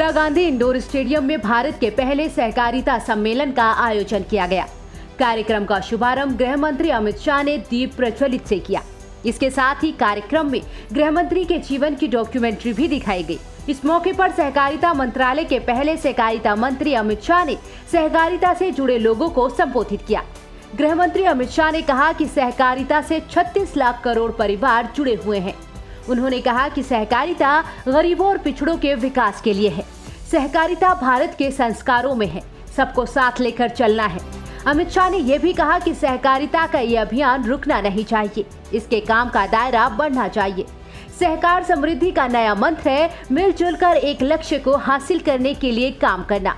Indira Gandhi indoor stadium में भारत के पहले सहकारिता सम्मेलन का आयोजन किया गया। कार्यक्रम का शुभारंभ गृह मंत्री अमित शाह ने दीप प्रज्वलित से किया। इसके साथ ही कार्यक्रम में गृह मंत्री के जीवन की डॉक्यूमेंट्री भी दिखाई गई। इस मौके पर सहकारिता मंत्रालय के पहले सहकारिता मंत्री अमित शाह ने सहकारिता से जुड़े लोगों को संबोधित किया। गृह मंत्री अमित शाह ने कहा कि सहकारिता से 36 लाख करोड़ परिवार जुड़े हुए हैं। उन्होंने कहा कि सहकारिता गरीबों और पिछड़ों के विकास के लिए है। सहकारिता भारत के संस्कारों में है, सबको साथ लेकर चलना है। अमित शाह ने यह भी कहा कि सहकारिता का ये अभियान रुकना नहीं चाहिए, इसके काम का दायरा बढ़ना चाहिए। सहकार समृद्धि का नया मंत्र है मिलजुल कर एक लक्ष्य को हासिल करने के लिए काम करना।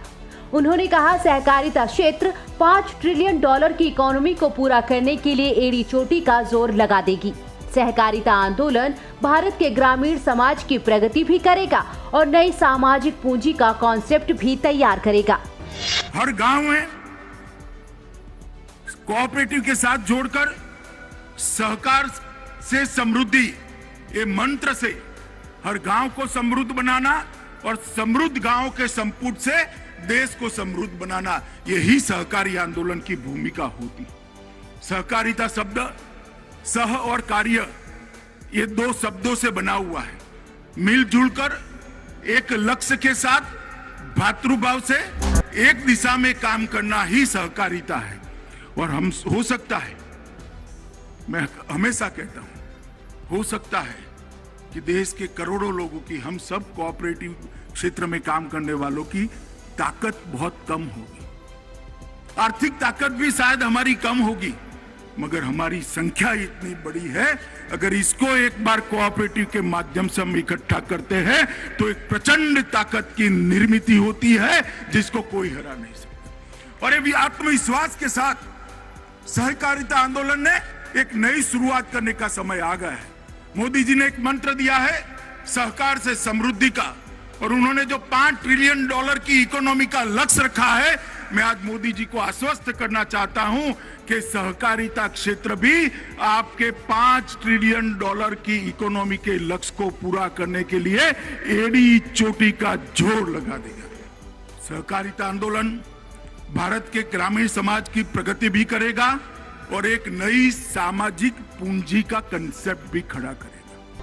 उन्होंने कहा सहकारिता क्षेत्र $5 ट्रिलियन की इकोनॉमी को पूरा करने के लिए एड़ी चोटी का जोर लगा देगी। सहकारिता आंदोलन भारत के ग्रामीण समाज की प्रगति भी करेगा और नई सामाजिक पूंजी का कॉन्सेप्ट भी तैयार करेगा। हर गांव में कोऑपरेटिव के साथ जोड़कर सहकार से समृद्धि ये मंत्र से हर गांव को समृद्ध बनाना और समृद्ध गांव के संपुट से देश को समृद्ध बनाना, यही सहकारी आंदोलन की भूमिका होती। सहकारिता शब्द सह और कार्य ये दो शब्दों से बना हुआ है। मिलजुल कर एक लक्ष्य के साथ भातृभाव से एक दिशा में काम करना ही सहकारिता है। और हम हो सकता है, मैं हमेशा कहता हूं, हो सकता है कि देश के करोड़ों लोगों की, हम सब कोऑपरेटिव क्षेत्र में काम करने वालों की ताकत बहुत कम होगी, आर्थिक ताकत भी शायद हमारी कम होगी, मगर हमारी संख्या इतनी बड़ी है। अगर इसको एक बार कोऑपरेटिव के माध्यम से हम इकट्ठा करते हैं तो एक प्रचंड ताकत की निर्मित होती है जिसको कोई हरा नहीं सकता। और ये भी आत्मविश्वास के साथ सहकारिता आंदोलन ने एक नई शुरुआत करने का समय आ गया है। मोदी जी ने एक मंत्र दिया है सहकार से समृद्धि का, और उन्होंने जो $5 ट्रिलियन की इकोनॉमी का लक्ष्य रखा है, मैं आज मोदी जी को आश्वस्त करना चाहता हूं कि सहकारिता क्षेत्र भी आपके $5 ट्रिलियन की इकोनॉमी के लक्ष्य को पूरा करने के लिए एड़ी चोटी का जोर लगा देगा। सहकारिता आंदोलन भारत के ग्रामीण समाज की प्रगति भी करेगा और एक नई सामाजिक पूंजी का कंसेप्ट भी खड़ा करेगा।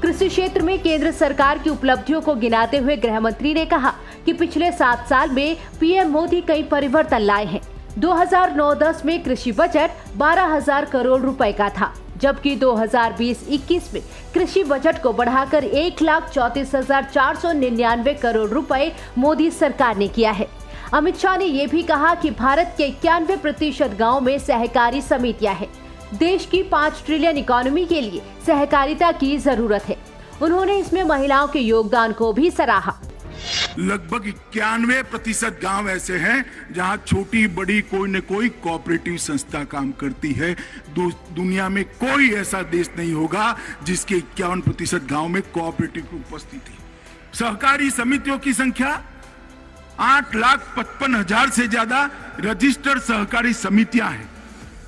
कृषि क्षेत्र में केंद्र सरकार की उपलब्धियों को गिनाते हुए गृह मंत्री ने कहा कि पिछले 7 साल में पीएम मोदी कई परिवर्तन लाए हैं। 2009-10 में कृषि बजट 12,000 करोड़ रुपए का था, जबकि 2020-21 में कृषि बजट को बढ़ाकर 1,34,499 करोड़ रुपए मोदी सरकार ने किया है। अमित शाह ने ये भी कहा कि भारत के 91% गाँव में सहकारी समितियां हैं। देश की 5 ट्रिलियन इकोनॉमी के लिए सहकारिता की जरूरत है। उन्होंने इसमें महिलाओं के योगदान को भी सराहा। लगभग 91% गांव ऐसे हैं जहां छोटी बड़ी कोई न कोई कोऑपरेटिव संस्था काम करती है। दुनिया में कोई ऐसा देश नहीं होगा जिसके 51% गांव में कोऑपरेटिव की उपस्थिति। सहकारी समितियों की संख्या 8,55,000 से ज्यादा रजिस्टर्ड सहकारी समितियां हैं।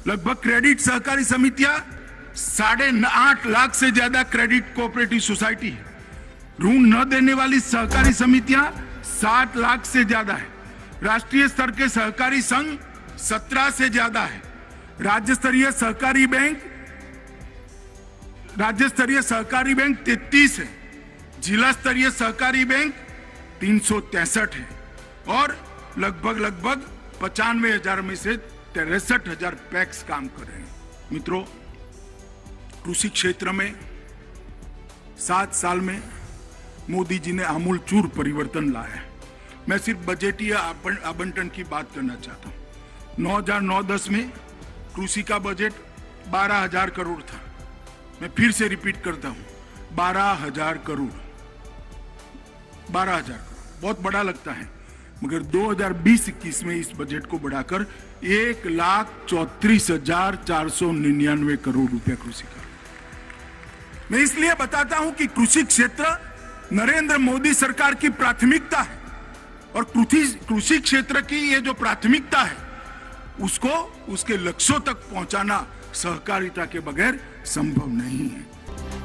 लगभग क्रेडिट सहकारी समितियां 8.5 लाख से ज्यादा क्रेडिट कोऑपरेटिव सोसाइटी है। ऋण न देने वाली सहकारी समितियां 7 लाख से ज्यादा है। राष्ट्रीय स्तर के सहकारी संघ 17 से ज्यादा है। राज्य स्तरीय सहकारी बैंक 33 है। जिला स्तरीय सहकारी बैंक 363 है और लगभग 95,000 में से 63,000 पैक्स काम कर रहे हैं। मित्रों, कृषि क्षेत्र में 7 साल में मोदी जी ने आमूलचूल परिवर्तन लाया है। मैं सिर्फ बजटीय आवंटन की बात करना चाहता हूं। 2009-10 में कृषि का बजट 12,000 करोड़ था। मैं फिर से रिपीट करता हूं, 12,000 करोड़। 12,000 करोड़ बहुत बड़ा लगता है, मगर 2020-21 में इस बजट को बढ़ाकर 1,34,499 करोड़ रुपया कृषि का। मैं इसलिए बताता हूं कि कृषि क्षेत्र नरेंद्र मोदी सरकार की प्राथमिकता है और कृषि क्षेत्र की ये जो प्राथमिकता है उसको उसके लक्ष्यों तक पहुंचाना सहकारिता के बगैर संभव नहीं है।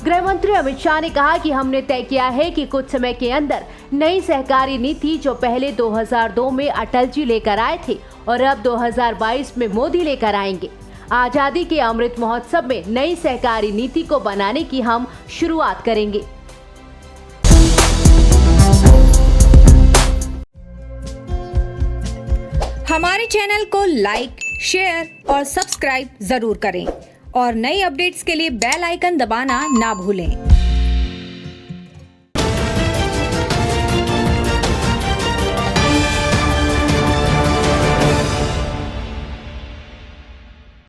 गृह मंत्री अमित शाह ने कहा कि हमने तय किया है कि कुछ समय के अंदर नई सहकारी नीति जो पहले 2002 में अटल जी लेकर आए थे और अब 2022 में मोदी लेकर आएंगे। आजादी के अमृत महोत्सव में नई सहकारी नीति को बनाने की हम शुरुआत करेंगे। हमारे चैनल को लाइक, शेयर और सब्सक्राइब जरूर करें और नई अपडेट्स के लिए बेल आइकन दबाना ना भूलें।